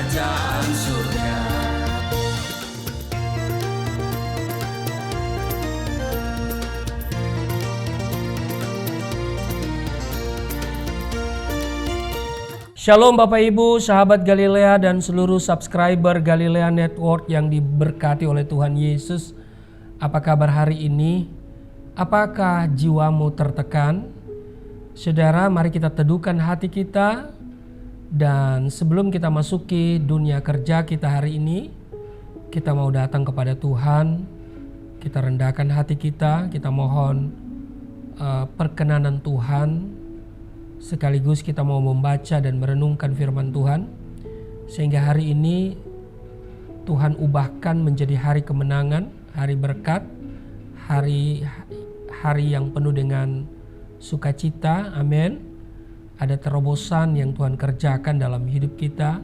kerajaan surga. Shalom Bapak Ibu, sahabat Galilea dan seluruh subscriber Galilea Network yang diberkati oleh Tuhan Yesus. Apa kabar hari ini? Apakah jiwamu tertekan? Saudara, mari kita teduhkan hati kita. Dan sebelum kita masuki dunia kerja kita hari ini, kita mau datang kepada Tuhan. Kita rendahkan hati kita, kita mohon perkenanan Tuhan. Sekaligus kita mau membaca dan merenungkan firman Tuhan, sehingga hari ini Tuhan ubahkan menjadi hari kemenangan, hari berkat, hari yang penuh dengan sukacita. Amin. Ada terobosan yang Tuhan kerjakan dalam hidup kita,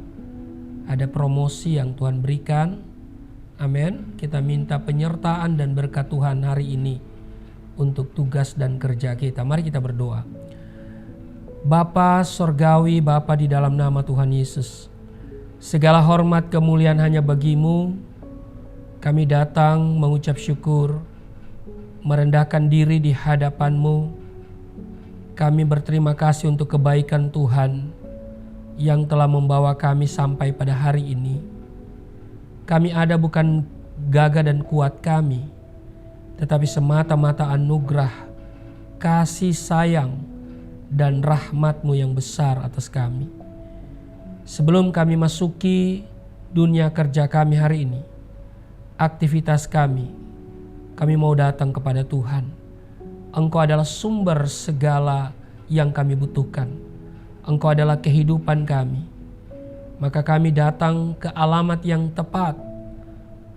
ada promosi yang Tuhan berikan. Amin. Kita minta penyertaan dan berkat Tuhan hari ini untuk tugas dan kerja kita. Mari kita berdoa. Bapa Sorgawi, Bapa di dalam nama Tuhan Yesus, segala hormat kemuliaan hanya bagi-Mu. Kami datang mengucap syukur, merendahkan diri di hadapan-Mu. Kami berterima kasih untuk kebaikan Tuhan yang telah membawa kami sampai pada hari ini. Kami ada bukan gagah dan kuat kami, tetapi semata-mata anugerah, kasih sayang, dan rahmat-Mu yang besar atas kami. Sebelum kami masuki dunia kerja kami hari ini, aktivitas kami mau datang kepada Tuhan. Engkau adalah sumber segala yang kami butuhkan. Engkau adalah kehidupan kami. Maka kami datang ke alamat yang tepat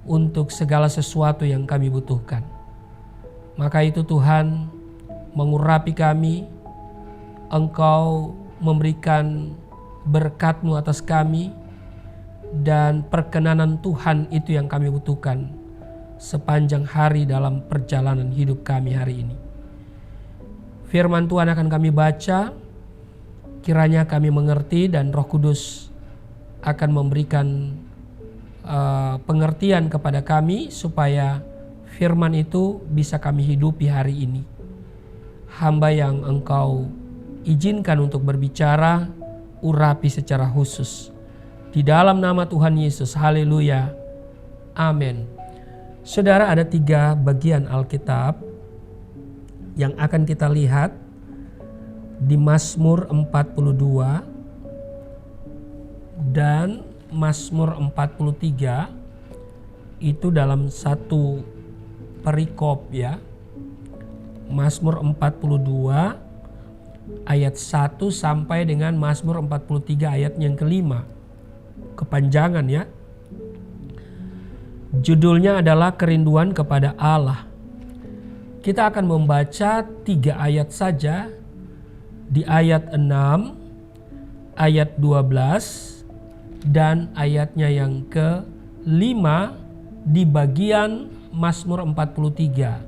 untuk segala sesuatu yang kami butuhkan. Maka itu Tuhan mengurapi kami. Engkau memberikan berkat-Mu atas kami, dan perkenanan Tuhan itu yang kami butuhkan sepanjang hari dalam perjalanan hidup kami hari ini. Firman Tuhan akan kami baca, kiranya kami mengerti dan Roh Kudus akan memberikan pengertian kepada kami supaya firman itu bisa kami hidupi hari ini. Hamba yang Engkau izinkan untuk berbicara, urapi secara khusus. Di dalam nama Tuhan Yesus, haleluya, amin. Saudara, ada 3 bagian Alkitab yang akan kita lihat di Mazmur 42 dan Mazmur 43. Itu dalam satu perikop ya. Mazmur 42 ayat 1 sampai dengan Mazmur 43 ayat yang kelima. Kepanjangan ya. Judulnya adalah kerinduan kepada Allah. Kita akan membaca 3 ayat saja. Di ayat 6, ayat 12, dan ayatnya yang ke-5 di bagian Mazmur 43.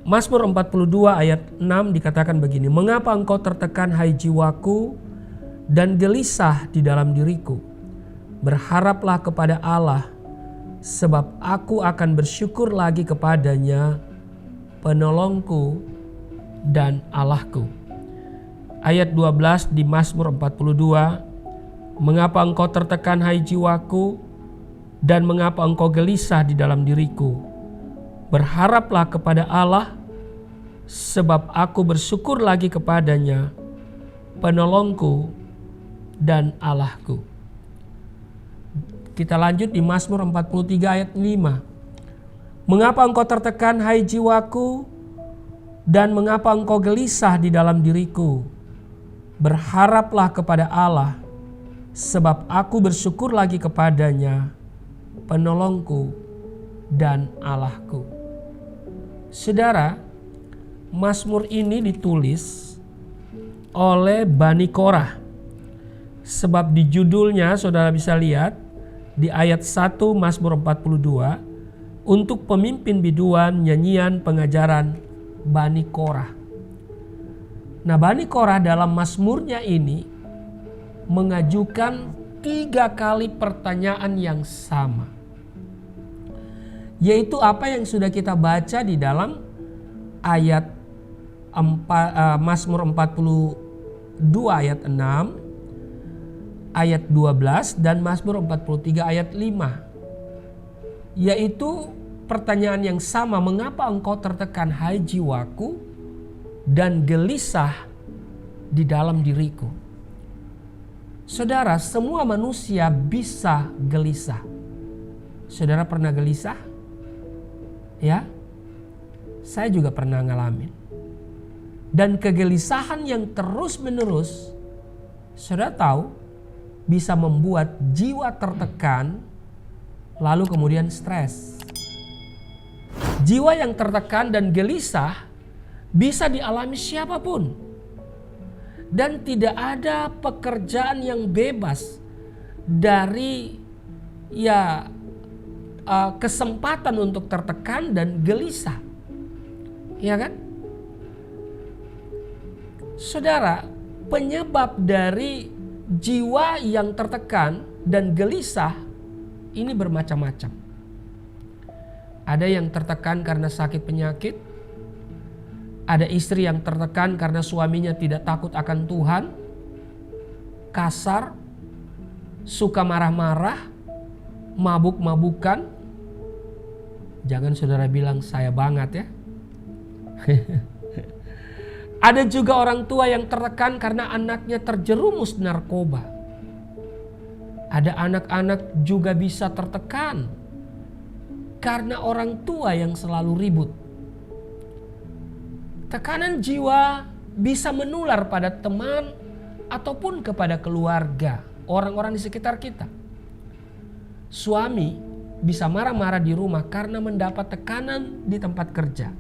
Mazmur 42 ayat 6 dikatakan begini, "Mengapa engkau tertekan hai jiwaku dan gelisah di dalam diriku? Berharaplah kepada Allah, sebab aku akan bersyukur lagi kepadanya, penolongku dan Allahku." Ayat 12 di Mazmur 42, "Mengapa engkau tertekan hai jiwaku dan mengapa engkau gelisah di dalam diriku? Berharaplah kepada Allah, sebab aku bersyukur lagi kepadanya, penolongku dan Allahku." Kita lanjut di Mazmur 43 ayat 5. "Mengapa engkau tertekan hai jiwaku dan mengapa engkau gelisah di dalam diriku? Berharaplah kepada Allah, sebab aku bersyukur lagi kepadanya, penolongku dan Allahku." Saudara, Mazmur ini ditulis oleh Bani Korah. Sebab di judulnya saudara bisa lihat di ayat 1 Mazmur 42, untuk pemimpin biduan nyanyian pengajaran Bani Korah. Nah, Bani Korah dalam Mazmurnya ini mengajukan 3 kali pertanyaan yang sama. Yaitu apa yang sudah kita baca di dalam ayat Mazmur 42 ayat 6, ayat 12 dan Mazmur 43 ayat 5. Yaitu pertanyaan yang sama, mengapa engkau tertekan hai jiwaku dan gelisah di dalam diriku. Saudara, semua manusia bisa gelisah. Saudara pernah gelisah? Ya, saya juga pernah ngalamin. Dan kegelisahan yang terus menerus, saudara tahu, bisa membuat jiwa tertekan, lalu kemudian stres. Jiwa yang tertekan dan gelisah bisa dialami siapapun. Dan tidak ada pekerjaan yang bebas dari kesempatan untuk tertekan dan gelisah. Ya kan? Saudara, penyebab dari jiwa yang tertekan dan gelisah ini bermacam-macam. Ada yang tertekan karena sakit penyakit. Ada istri yang tertekan karena suaminya tidak takut akan Tuhan. Kasar, suka marah-marah, mabuk-mabukan. Jangan saudara bilang saya banget ya. Ada juga orang tua yang tertekan karena anaknya terjerumus narkoba. Ada anak-anak juga bisa tertekan karena orang tua yang selalu ribut. Tekanan jiwa bisa menular pada teman ataupun kepada keluarga, orang-orang di sekitar kita. Suami bisa marah-marah di rumah karena mendapat tekanan di tempat kerja.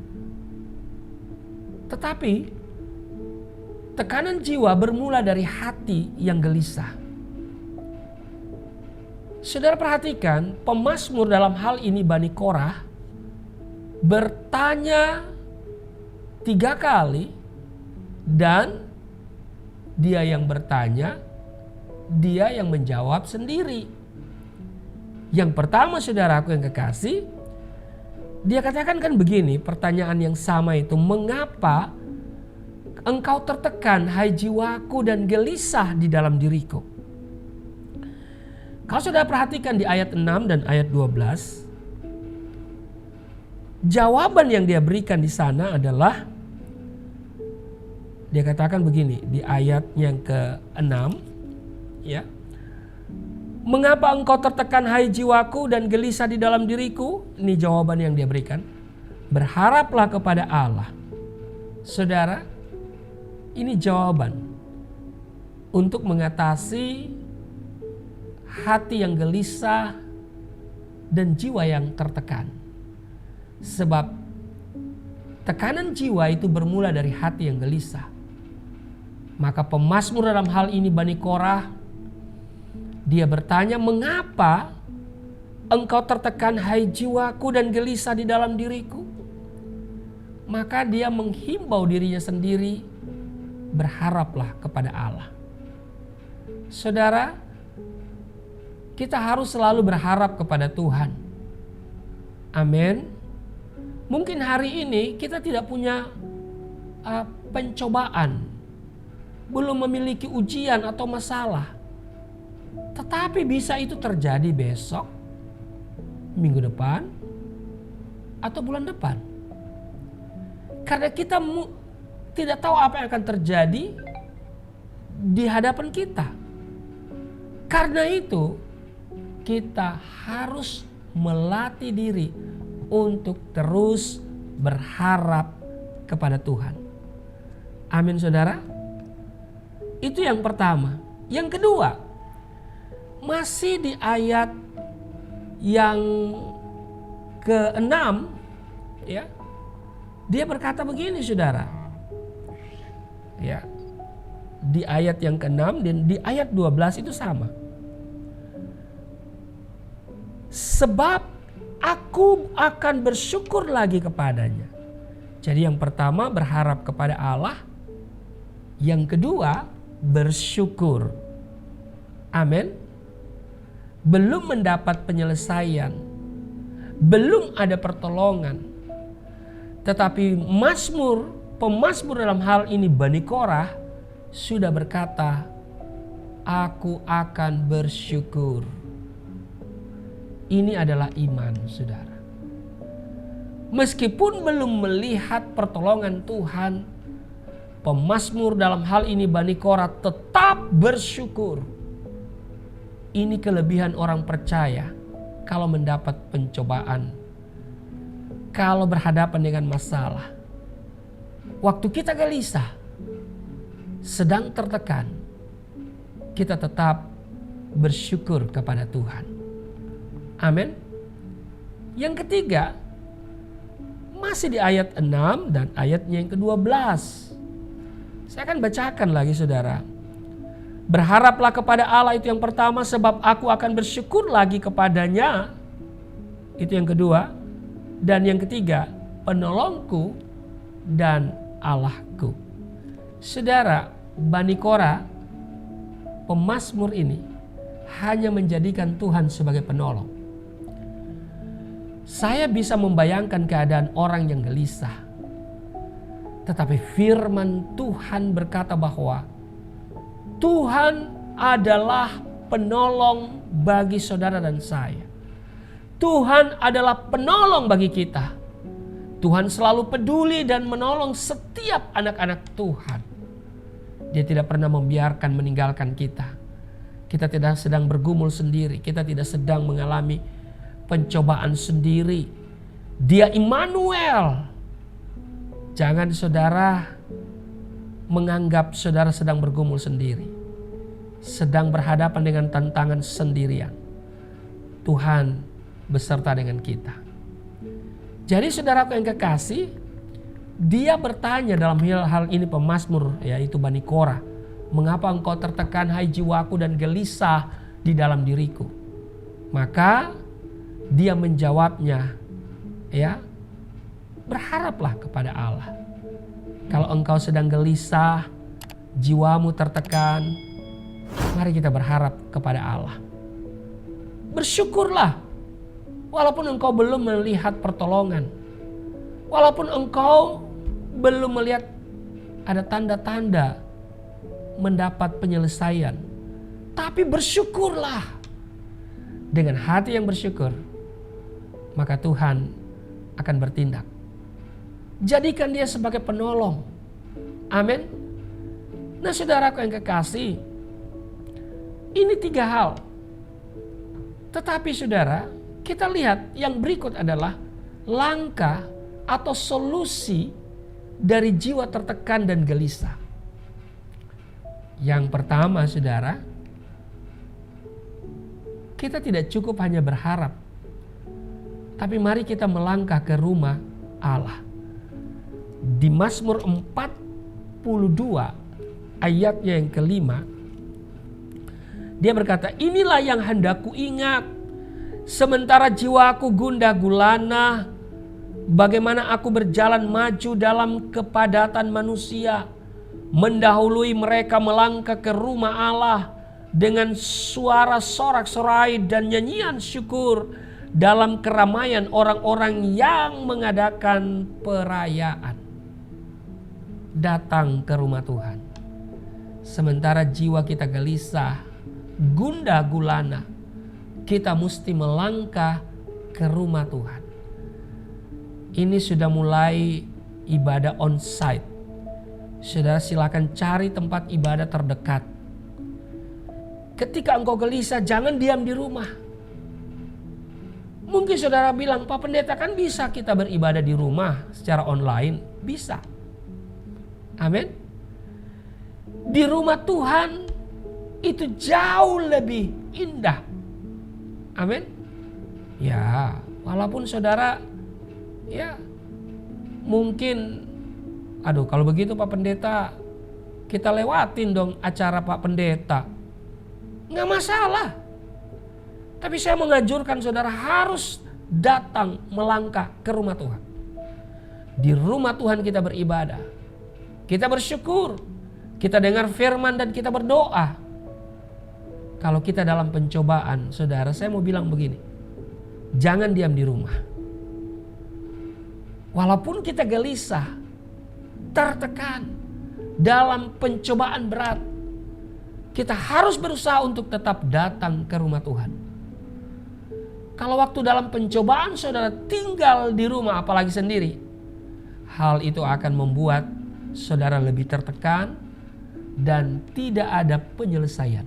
Tetapi tekanan jiwa bermula dari hati yang gelisah. Saudara perhatikan, pemazmur dalam hal ini Bani Korah bertanya 3 kali, dan dia yang bertanya, dia yang menjawab sendiri. Yang pertama, saudaraku yang kekasih, dia katakan kan begini, pertanyaan yang sama itu, mengapa engkau tertekan hai jiwaku dan gelisah di dalam diriku. Kalau saudara perhatikan di ayat 6 dan ayat 12, jawaban yang dia berikan di sana adalah, dia katakan begini di ayat yang ke-6, ya. Mengapa engkau tertekan hai jiwaku dan gelisah di dalam diriku? Ini jawaban yang dia berikan. Berharaplah kepada Allah. Saudara, ini jawaban untuk mengatasi hati yang gelisah dan jiwa yang tertekan. Sebab tekanan jiwa itu bermula dari hati yang gelisah. Maka pemazmur dalam hal ini Bani Korah, dia bertanya, mengapa engkau tertekan hai jiwaku dan gelisah di dalam diriku? Maka dia menghimbau dirinya sendiri, berharaplah kepada Allah. Saudara, kita harus selalu berharap kepada Tuhan. Amin. Mungkin hari ini kita tidak punya pencobaan, belum memiliki ujian atau masalah. Tetapi bisa itu terjadi besok, minggu depan, atau bulan depan. Karena kita tidak tahu apa yang akan terjadi di hadapan kita. Karena itu kita harus melatih diri untuk terus berharap kepada Tuhan. Amin saudara. Itu yang pertama. Yang kedua, masih di ayat yang ke-6, ya. Dia berkata begini saudara. Ya. Di ayat yang ke-6 dan di ayat 12 itu sama. Sebab aku akan bersyukur lagi kepadanya. Jadi yang pertama berharap kepada Allah. Yang kedua bersyukur. Amin. belum mendapat penyelesaian, belum ada pertolongan. Tetapi pemazmur dalam hal ini Bani Korah sudah berkata, aku akan bersyukur. Ini adalah iman, saudara. Meskipun belum melihat pertolongan Tuhan, pemazmur dalam hal ini Bani Korah tetap bersyukur. Ini kelebihan orang percaya kalau mendapat pencobaan, kalau berhadapan dengan masalah. Waktu kita gelisah, sedang tertekan, kita tetap bersyukur kepada Tuhan. Amin. Yang ketiga, masih di ayat 6 dan ayatnya yang ke-12. Saya akan bacakan lagi, saudara. Berharaplah kepada Allah, itu yang pertama, sebab aku akan bersyukur lagi kepadanya. Itu yang kedua. Dan yang ketiga, penolongku dan Allahku. Saudara, Bani Korah, pemazmur ini hanya menjadikan Tuhan sebagai penolong. Saya bisa membayangkan keadaan orang yang gelisah. Tetapi firman Tuhan berkata bahwa Tuhan adalah penolong bagi saudara dan saya. Tuhan adalah penolong bagi kita. Tuhan selalu peduli dan menolong setiap anak-anak Tuhan. Dia tidak pernah membiarkan meninggalkan kita. Kita tidak sedang bergumul sendiri. Kita tidak sedang mengalami pencobaan sendiri. Dia Immanuel. Jangan saudara menganggap saudara sedang bergumul sendiri, sedang berhadapan dengan tantangan sendirian. Tuhan beserta dengan kita. Jadi saudaraku yang kekasih, dia bertanya dalam hal ini pemazmur, yaitu Bani Korah, mengapa engkau tertekan hai jiwaku dan gelisah di dalam diriku? Maka dia menjawabnya, ya, berharaplah kepada Allah. Kalau engkau sedang gelisah, jiwamu tertekan, mari kita berharap kepada Allah. Bersyukurlah, walaupun engkau belum melihat pertolongan, walaupun engkau belum melihat ada tanda-tanda mendapat penyelesaian, tapi bersyukurlah. Dengan hati yang bersyukur, maka Tuhan akan bertindak. Jadikan dia sebagai penolong. Amin. Nah saudaraku yang kekasih, ini 3 hal. Tetapi saudara, kita lihat yang berikut adalah langkah atau solusi dari jiwa tertekan dan gelisah. Yang pertama saudara, kita tidak cukup hanya berharap, tapi mari kita melangkah ke rumah Allah. Di Mazmur 42 ayatnya yang ke-5, dia berkata, inilah yang hendak ku ingat, sementara jiwaku gundah gulana, bagaimana aku berjalan maju dalam kepadatan manusia, mendahului mereka melangkah ke rumah Allah, dengan suara sorak-sorai dan nyanyian syukur dalam keramaian orang-orang yang mengadakan perayaan. Datang ke rumah Tuhan. Sementara jiwa kita gelisah, gundah gulana, kita mesti melangkah ke rumah Tuhan. Ini sudah mulai ibadah on-site. Saudara silakan cari tempat ibadah terdekat. Ketika engkau gelisah, jangan diam di rumah. Mungkin saudara bilang, Pak Pendeta, kan bisa kita beribadah di rumah secara online. Bisa. Amin. Di rumah Tuhan itu jauh lebih indah. Amin. Ya, walaupun saudara, ya mungkin, aduh kalau begitu Pak Pendeta, kita lewatin dong acara Pak Pendeta. Nggak masalah. Tapi saya menganjurkan saudara harus datang melangkah ke rumah Tuhan. Di rumah Tuhan kita beribadah. Kita bersyukur. Kita dengar firman dan kita berdoa. Kalau kita dalam pencobaan, saudara, saya mau bilang begini. Jangan diam di rumah. Walaupun kita gelisah, tertekan, dalam pencobaan berat, kita harus berusaha untuk tetap datang ke rumah Tuhan. Kalau waktu dalam pencobaan saudara tinggal di rumah apalagi sendiri, hal itu akan membuat saudara lebih tertekan dan tidak ada penyelesaian.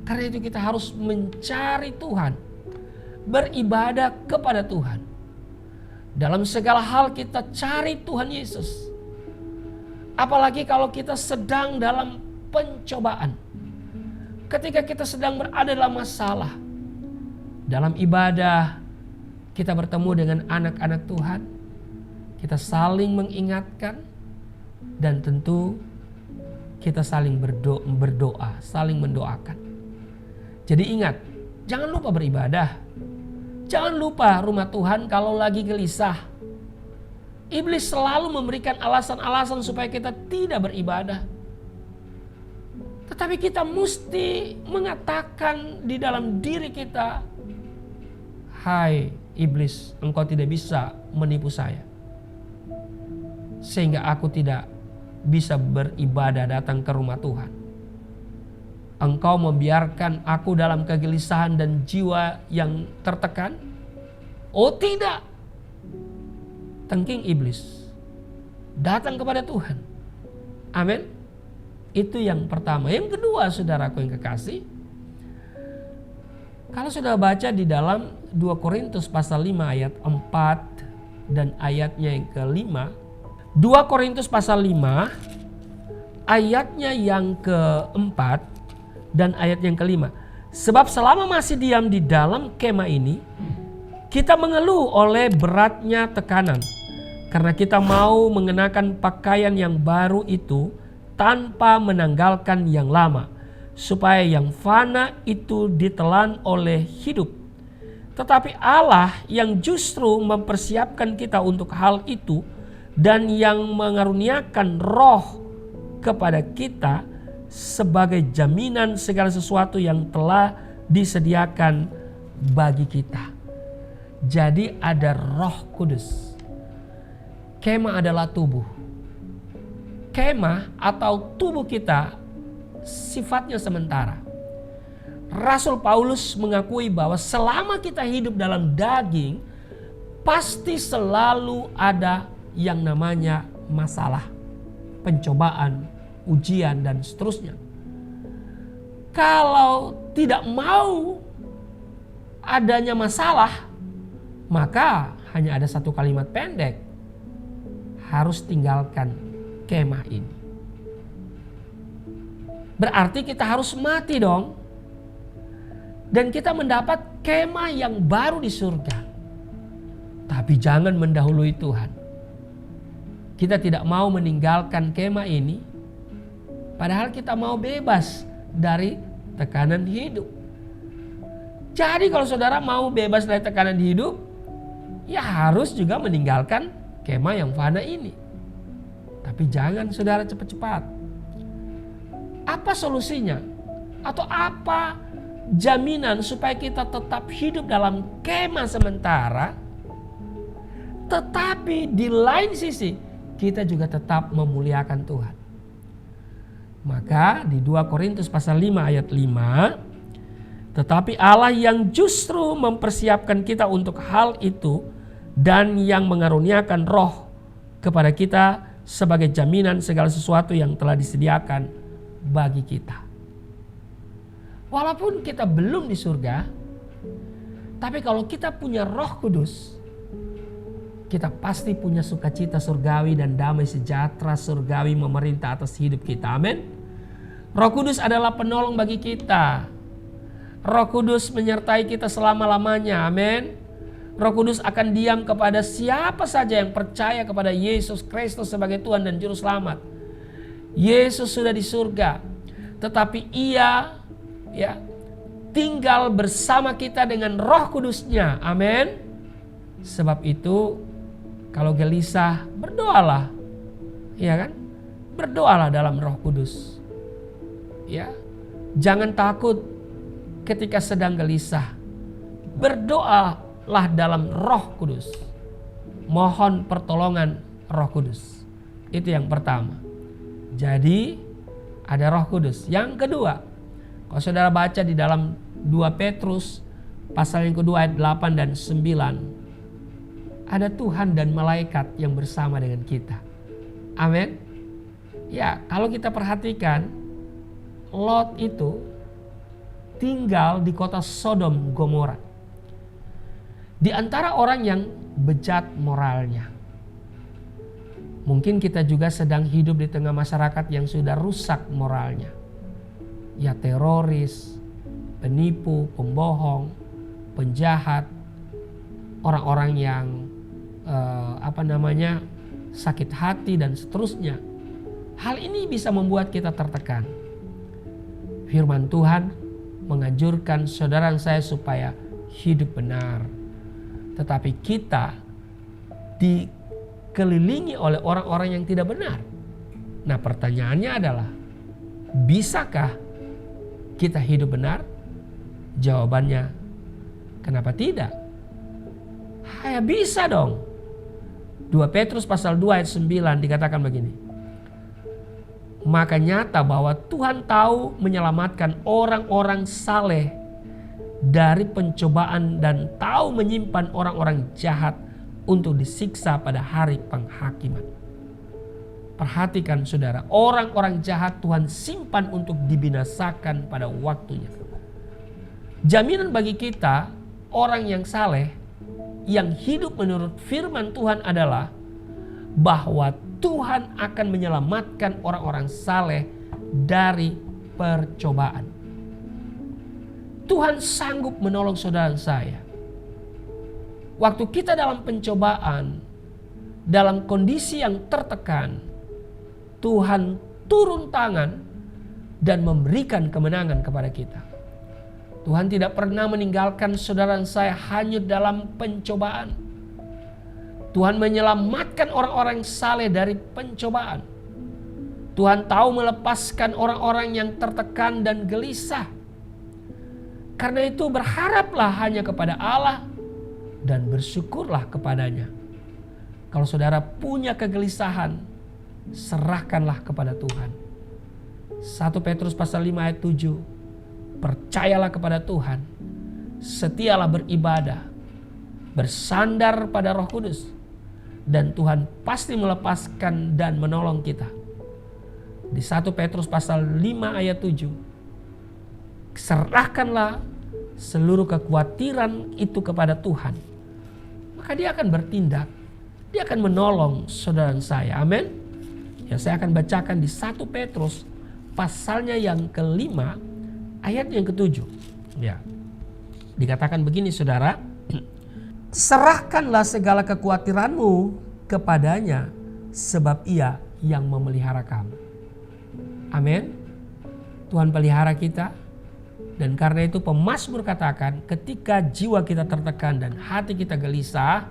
Karena itu kita harus mencari Tuhan, beribadah kepada Tuhan. Dalam segala hal kita cari Tuhan Yesus. Apalagi kalau kita sedang dalam pencobaan. Ketika kita sedang berada dalam masalah. Dalam ibadah kita bertemu dengan anak-anak Tuhan. Kita saling mengingatkan. Dan tentu kita saling berdoa, saling mendoakan. Jadi ingat, jangan lupa beribadah. Jangan lupa rumah Tuhan kalau lagi gelisah. Iblis selalu memberikan alasan-alasan supaya kita tidak beribadah. Tetapi kita mesti mengatakan di dalam diri kita, "Hai iblis, engkau tidak bisa menipu saya. Sehingga aku tidak bisa beribadah datang ke rumah Tuhan. Engkau membiarkan aku dalam kegelisahan dan jiwa yang tertekan? Oh tidak." Tengking iblis datang kepada Tuhan. Amin. Itu yang pertama. Yang kedua, saudaraku yang kekasih, kalau sudah baca di dalam 2 Korintus pasal 5 ayat 4 dan ayatnya yang ke-5. 2 Korintus pasal 5 ayatnya yang ke-4 dan ayat yang ke-5. Sebab selama masih diam di dalam kemah ini, kita mengeluh oleh beratnya tekanan. Karena kita mau mengenakan pakaian yang baru itu tanpa menanggalkan yang lama. Supaya yang fana itu ditelan oleh hidup. Tetapi Allah yang justru mempersiapkan kita untuk hal itu dan yang mengaruniakan roh kepada kita sebagai jaminan segala sesuatu yang telah disediakan bagi kita. Jadi ada Roh Kudus. Kemah adalah tubuh. Kemah atau tubuh kita sifatnya sementara. Rasul Paulus mengakui bahwa selama kita hidup dalam daging, pasti selalu ada yang namanya masalah, pencobaan, ujian dan seterusnya. Kalau tidak mau adanya masalah, maka hanya ada satu kalimat pendek. Harus tinggalkan kemah ini. Berarti kita harus mati dong. Dan kita mendapat kemah yang baru di surga. Tapi jangan mendahului Tuhan. Kita tidak mau meninggalkan kemah ini. Padahal kita mau bebas dari tekanan hidup. Jadi kalau saudara mau bebas dari tekanan hidup, ya harus juga meninggalkan kemah yang fana ini. Tapi jangan saudara cepat-cepat. Apa solusinya? Atau apa jaminan supaya kita tetap hidup dalam kemah sementara, tetapi di lain sisi kita juga tetap memuliakan Tuhan? Maka di 2 Korintus pasal 5 ayat 5, tetapi Allah yang justru mempersiapkan kita untuk hal itu dan yang mengaruniakan roh kepada kita sebagai jaminan segala sesuatu yang telah disediakan bagi kita. Walaupun kita belum di surga, tapi kalau kita punya Roh Kudus, kita pasti punya sukacita surgawi dan damai sejahtera surgawi memerintah atas hidup kita. Amin. Roh Kudus adalah penolong bagi kita. Roh Kudus menyertai kita selama-lamanya. Amin. Roh Kudus akan diam kepada siapa saja yang percaya kepada Yesus Kristus sebagai Tuhan dan Juru Selamat. Yesus sudah di surga, tetapi Ia tinggal bersama kita dengan Roh Kudusnya. Amin. Sebab itu kalau gelisah, berdoalah. Ya kan? Berdoalah dalam Roh Kudus. Ya. Jangan takut ketika sedang gelisah. Berdoalah dalam Roh Kudus. Mohon pertolongan Roh Kudus. Itu yang pertama. Jadi ada Roh Kudus. Yang kedua, kalau saudara baca di dalam 2 Petrus pasal yang kedua ayat 8 dan 9. Ada Tuhan dan malaikat yang bersama dengan kita. Amin. Ya, kalau kita perhatikan, Lot itu tinggal di kota Sodom Gomora. Di antara orang yang bejat moralnya. Mungkin kita juga sedang hidup di tengah masyarakat yang sudah rusak moralnya. Ya, teroris, penipu, pembohong, penjahat, orang-orang yang sakit hati dan seterusnya. Hal ini bisa membuat kita tertekan. Firman Tuhan menganjurkan saudara saya supaya hidup benar. Tetapi kita dikelilingi oleh orang-orang yang tidak benar. Nah, pertanyaannya adalah, bisakah kita hidup benar? Jawabannya, kenapa tidak? Ya bisa dong. 2 Petrus pasal 2 ayat 9 dikatakan begini. Maka nyata bahwa Tuhan tahu menyelamatkan orang-orang saleh dari pencobaan dan tahu menyimpan orang-orang jahat untuk disiksa pada hari penghakiman. Perhatikan saudara, orang-orang jahat Tuhan simpan untuk dibinasakan pada waktunya. Jaminan bagi kita, orang yang saleh, yang hidup menurut firman Tuhan adalah bahwa Tuhan akan menyelamatkan orang-orang saleh dari percobaan. Tuhan sanggup menolong saudara saya. Waktu kita dalam pencobaan, dalam kondisi yang tertekan, Tuhan turun tangan dan memberikan kemenangan kepada kita. Tuhan tidak pernah meninggalkan saudara saya hanyut dalam pencobaan. Tuhan menyelamatkan orang-orang saleh dari pencobaan. Tuhan tahu melepaskan orang-orang yang tertekan dan gelisah. Karena itu berharaplah hanya kepada Allah dan bersyukurlah kepadanya. Kalau saudara punya kegelisahan, serahkanlah kepada Tuhan. 1 Petrus pasal 5 ayat 7. Percayalah kepada Tuhan. Setialah beribadah. Bersandar pada Roh Kudus. Dan Tuhan pasti melepaskan dan menolong kita. Di 1 Petrus pasal 5 ayat 7. Serahkanlah seluruh kekhawatiran itu kepada Tuhan. Maka dia akan bertindak. Dia akan menolong saudara saya. Amin. Ya, saya akan bacakan di 1 Petrus pasalnya yang kelima ayat yang ketujuh. Ya. Dikatakan begini saudara. Serahkanlah segala kekhawatiranmu kepadanya sebab ia yang memelihara kamu. Amin. Tuhan pelihara kita. Dan karena itu pemazmur katakan ketika jiwa kita tertekan dan hati kita gelisah,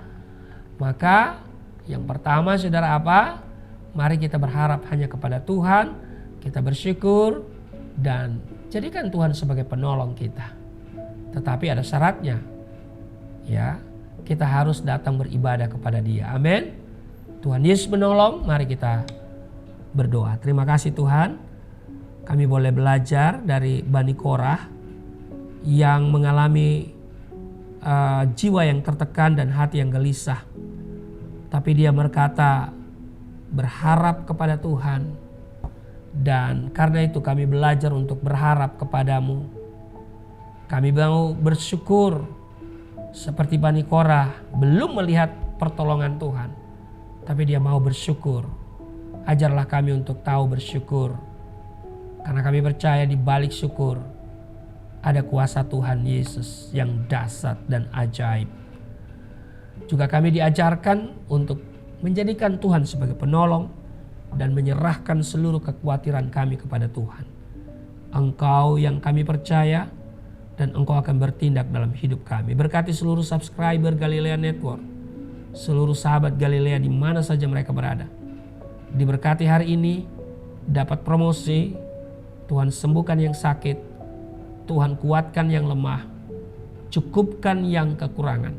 maka yang pertama saudara apa? Mari kita berharap hanya kepada Tuhan, kita bersyukur dan jadikan Tuhan sebagai penolong kita. Tetapi ada syaratnya. Ya, kita harus datang beribadah kepada Dia. Amin. Tuhan Yesus menolong, mari kita berdoa. Terima kasih Tuhan. Kami boleh belajar dari Bani Korah yang mengalami jiwa yang tertekan dan hati yang gelisah. Tapi dia berkata berharap kepada Tuhan. Dan karena itu kami belajar untuk berharap kepadamu. Kami mau bersyukur seperti Bani Korah belum melihat pertolongan Tuhan. Tapi dia mau bersyukur. Ajarlah kami untuk tahu bersyukur. Karena kami percaya di balik syukur ada kuasa Tuhan Yesus yang dahsyat dan ajaib. Juga kami diajarkan untuk menjadikan Tuhan sebagai penolong dan menyerahkan seluruh kekhawatiran kami kepada Tuhan. Engkau yang kami percaya dan Engkau akan bertindak dalam hidup kami. Berkati seluruh subscriber Galilea Network, seluruh sahabat Galilea di mana saja mereka berada. Diberkati hari ini, dapat promosi, Tuhan sembuhkan yang sakit, Tuhan kuatkan yang lemah, cukupkan yang kekurangan.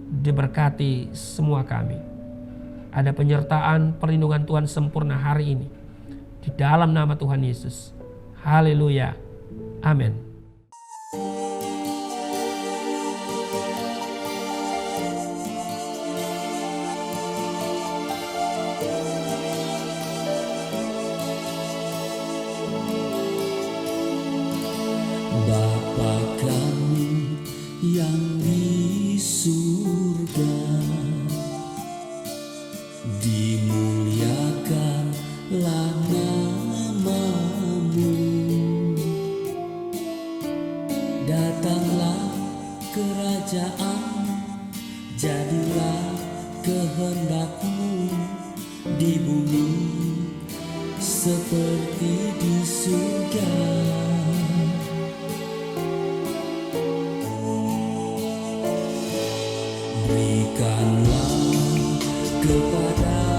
Diberkati semua kami. Ada penyertaan perlindungan Tuhan sempurna hari ini. Di dalam nama Tuhan Yesus. Haleluya. Amin. Bapa kami yang di surga, dimuliakanlah nama-Mu. Datanglah kerajaan, jadilah kehendak-Mu di bumi seperti di surga. Berikanlah kepada